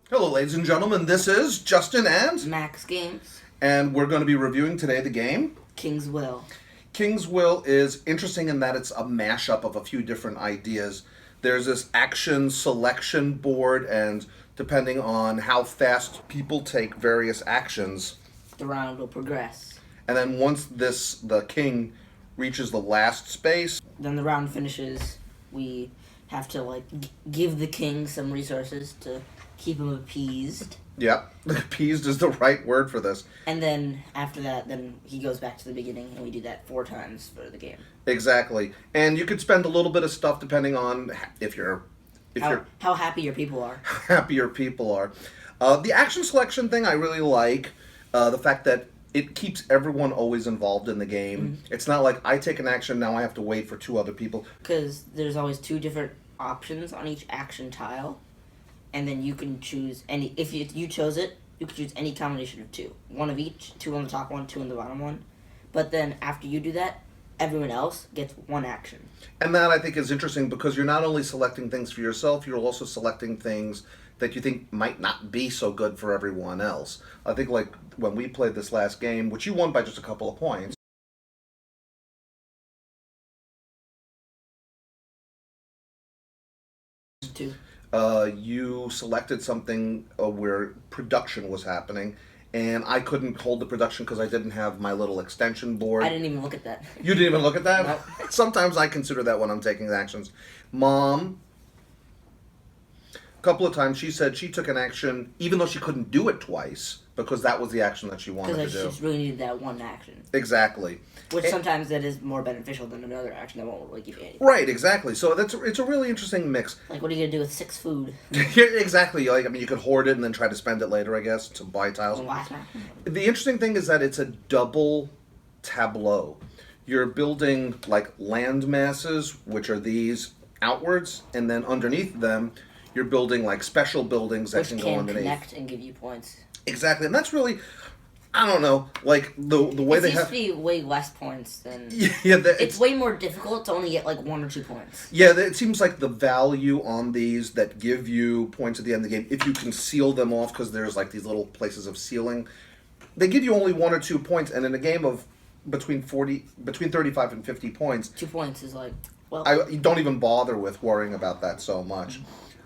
Hello, ladies and gentlemen. This is Justin Max Games, and we're going to be reviewing today the game. King's Will. King's Will is interesting in that it's a mashup of a few different ideas. There's this action selection board, and depending on how fast people take various actions, The round will progress. and then once the king reaches the last space, Then the round finishes. We have to give the king some resources to keep him appeased. yep, appeased is the right word for this. And then after that, then he goes back to the beginning, and we do that 4 times for the game. Exactly, and you could spend a little bit of stuff depending on if How happy your people are. happier people are. The action selection thing I really like. The fact that it keeps everyone always involved in the game. Mm-hmm. It's not like I take an action, now I have to wait for 2 other people. Because there's always 2 different options on each action tile. And then you can choose any. If you chose it, you could choose any combination of 2. 1 of each, 2 on the top one, 2 on the bottom one. But then after you do that, everyone else gets 1 action. And that I think is interesting because you're not only selecting things for yourself, you're also selecting things that you think might not be so good for everyone else. I think like when we played this last game, which you won by just a couple of points. Two. You selected something where production was happening, and I couldn't hold the production because I didn't have my little extension board. I didn't even look at that. You didn't even look at that? Nope. Sometimes I consider that when I'm taking actions. Mom, a couple of times she said she took an action even though she couldn't do it twice because that was the action that she wanted to do. Because she just really needed that 1 action. Exactly. Which sometimes that is more beneficial than another action that won't really give you anything. Right, exactly. So it's a really interesting mix. Like, what are you going to do with 6 food? Yeah, exactly. Like, I mean, you could hoard it and then try to spend it later, I guess, to buy tiles. The interesting thing is that it's a double tableau. You're building, like, land masses, which are these outwards, and then underneath them, you're building, like, special buildings that can go underneath. Which can connect and give you points. Exactly, and that's really... I don't know, like, the way they have... It seems to be way less points than... Yeah, it's way more difficult to only get, like, 1 or 2 points. Yeah, it seems like the value on these that give you points at the end of the game, if you can seal them off, because there's, like, these little places of sealing, they give you only 1 or 2 points, and in a game of between 35 and 50 points... 2 points is, like, well... You don't even bother with worrying about that so much.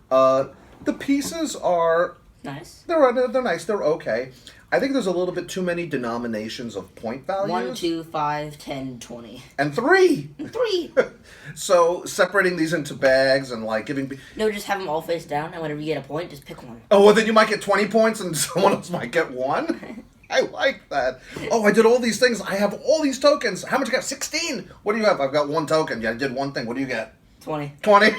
The pieces are... Nice. They're nice, they're okay. I think there's a little bit too many denominations of point values. 1, 2, 5, 10, 20. And 3! 3! So, separating these into bags and, like, giving... No, just have them all face down, and whenever you get a point, just pick 1. Oh, well, then you might get 20 points and someone else might get 1? I like that. Oh, I did all these things. I have all these tokens. How much you got? 16! What do you have? I've got 1 token. Yeah, I did 1 thing. What do you get? 20. 20?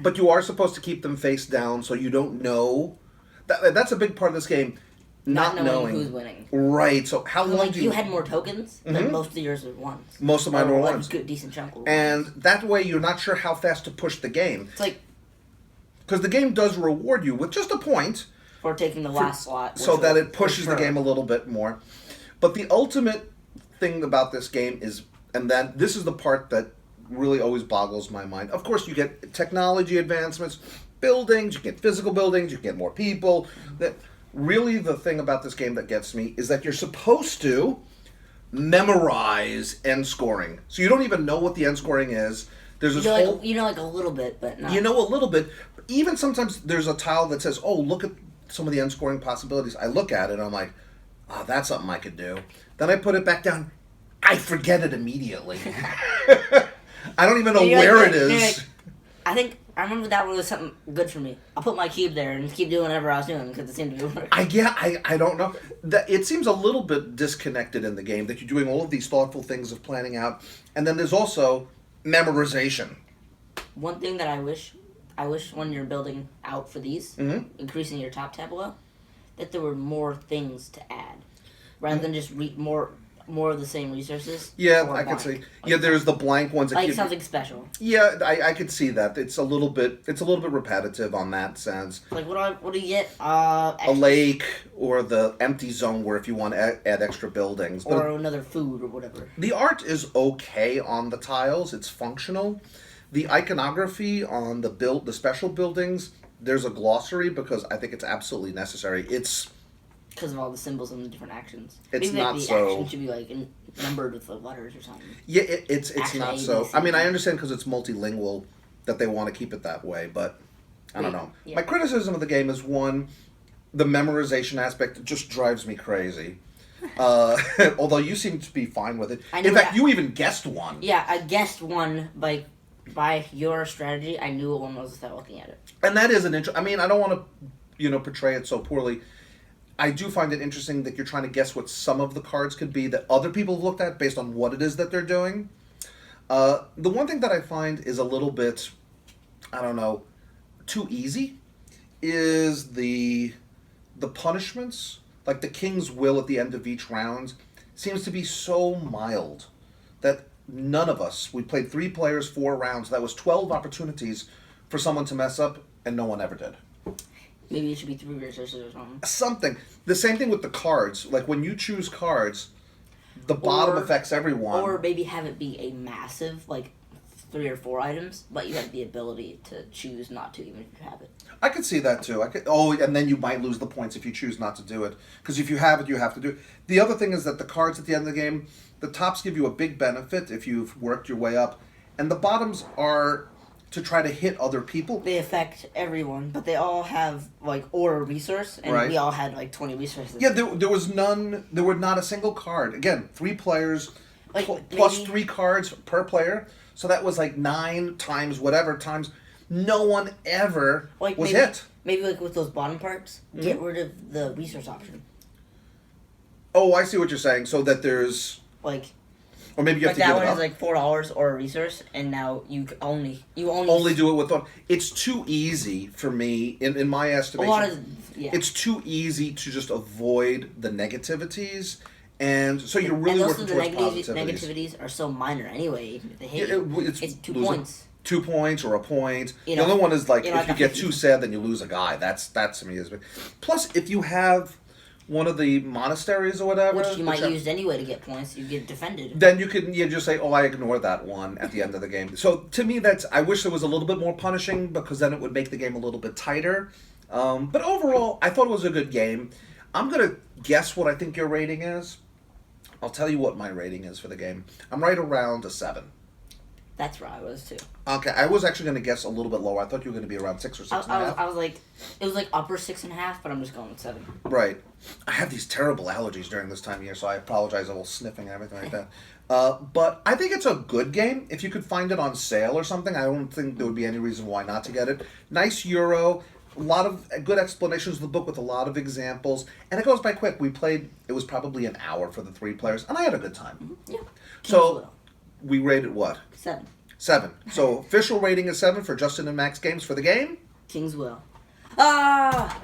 But you are supposed to keep them face down so you don't know... That's a big part of this game. Not knowing who's winning. Right. So how long do you had more tokens, mm-hmm. but most of yours were 1s. Most of mine were 1s. A good, decent chunk were 1s. And that way you're not sure how fast to push the game. It's like... Because the game does reward you with just a point. For taking the last slot. So that it pushes the game a little bit more. But the ultimate thing about this game is, and that this is the part that really always boggles my mind. Of course, you get technology advancements, buildings, you get physical buildings, you get more people. That really the thing about this game that gets me is that you're supposed to memorize end scoring. So you don't even know what the end scoring is. There's this whole... You know, like, a little bit, but not... You know a little bit. Even sometimes there's a tile that says, oh, look at some of the end scoring possibilities. I look at it and I'm like, oh, that's something I could do. Then I put it back down. I forget it immediately. I don't even know where it is. I remember that one was something good for me. I'll put my cube there and keep doing whatever I was doing because it seemed to be working. I don't know. It seems a little bit disconnected in the game that you're doing all of these thoughtful things of planning out. And then there's also memorization. One thing that I wish when you're building out for these, mm-hmm. increasing your top tableau, that there were more things to add. Rather than just more of the same resources. Yeah, I could see. Yeah, there's the blank ones. That like something special. Yeah, I could see that. It's a little bit repetitive on that sense. Like what do you get? A lake or the empty zone where if you want to add extra buildings. Or another food or whatever. The art is okay on the tiles. It's functional. The iconography on the special buildings there's a glossary because I think it's absolutely necessary. It's because of all the symbols and the different actions. It's Maybe not the so. action should be like numbered with the letters or something. Yeah, it's Action not A, so. B, C, I mean, I D. understand because it's multilingual that they want to keep it that way, but I don't know. Yeah. My criticism of the game is one, the memorization aspect just drives me crazy. Although you seem to be fine with it. I know In fact, that- you even guessed one. Yeah, I guessed one by your strategy. I knew what one was without looking at it. And that is an I mean, I don't want to, portray it so poorly. I do find it interesting that you're trying to guess what some of the cards could be that other people have looked at based on what it is that they're doing. The one thing that I find is a little bit, I don't know, too easy is the punishments. Like the King's Will at the end of each round seems to be so mild that none of us, we played 3 players, 4 rounds, that was 12 opportunities for someone to mess up, and no one ever did. Maybe it should be 3 resources or something. Something. The same thing with the cards. Like when you choose cards, the bottom affects everyone. Or maybe have it be a massive, 3 or 4 items, but you have the ability to choose not to, even if you have it. I could see that too. And then you might lose the points if you choose not to do it. Because if you have it, you have to do it. The other thing is that the cards at the end of the game, the tops give you a big benefit if you've worked your way up, and the bottoms are to try to hit other people. They affect everyone, but they all have, or a resource, and Right. we all had, 20 resources. Yeah, there was none, there were not a single card. Again, 3 players, plus 3 cards per player. So that was 9 times whatever times. No one ever was hit. Maybe, with those bottom parts, get rid of the resource option. Oh, I see what you're saying. So that there's... Or maybe you have to that give one it up. is $4 or a resource, and now you only do it with one. It's too easy for me, in my estimation. It's too easy to just avoid the negativities, and so you're really and working towards positivities. negativities are so minor anyway. Even if they hit it's 2 losing points. 2 points or a point. The other one is if you get too sad, then you lose a guy. That to me is big. Plus, if you have one of the monasteries or whatever, which you might use anyway to get points, you get defended. Then you can just say, "Oh, I ignore that one" at the end of the game. So to me, I wish there was a little bit more punishing because then it would make the game a little bit tighter. But overall, I thought it was a good game. I'm gonna guess what I think your rating is. I'll tell you what my rating is for the game. I'm right around a 7. That's where I was too. Okay, I was actually going to guess a little bit lower. I thought you were going to be around 6 or 6.5. I was it was upper 6.5, but I'm just going with 7. Right. I have these terrible allergies during this time of year, so I apologize. A little sniffing and everything like that. But I think it's a good game. If you could find it on sale or something, I don't think there would be any reason why not to get it. Nice Euro. A lot of good explanations of the book with a lot of examples. And it goes by quick. We played, it was probably an hour for the 3 players, and I had a good time. Mm-hmm. Yeah. So, we rated what? 7. 7. So, official rating is 7 for Justin and Max games for the game. King's Will. Ah!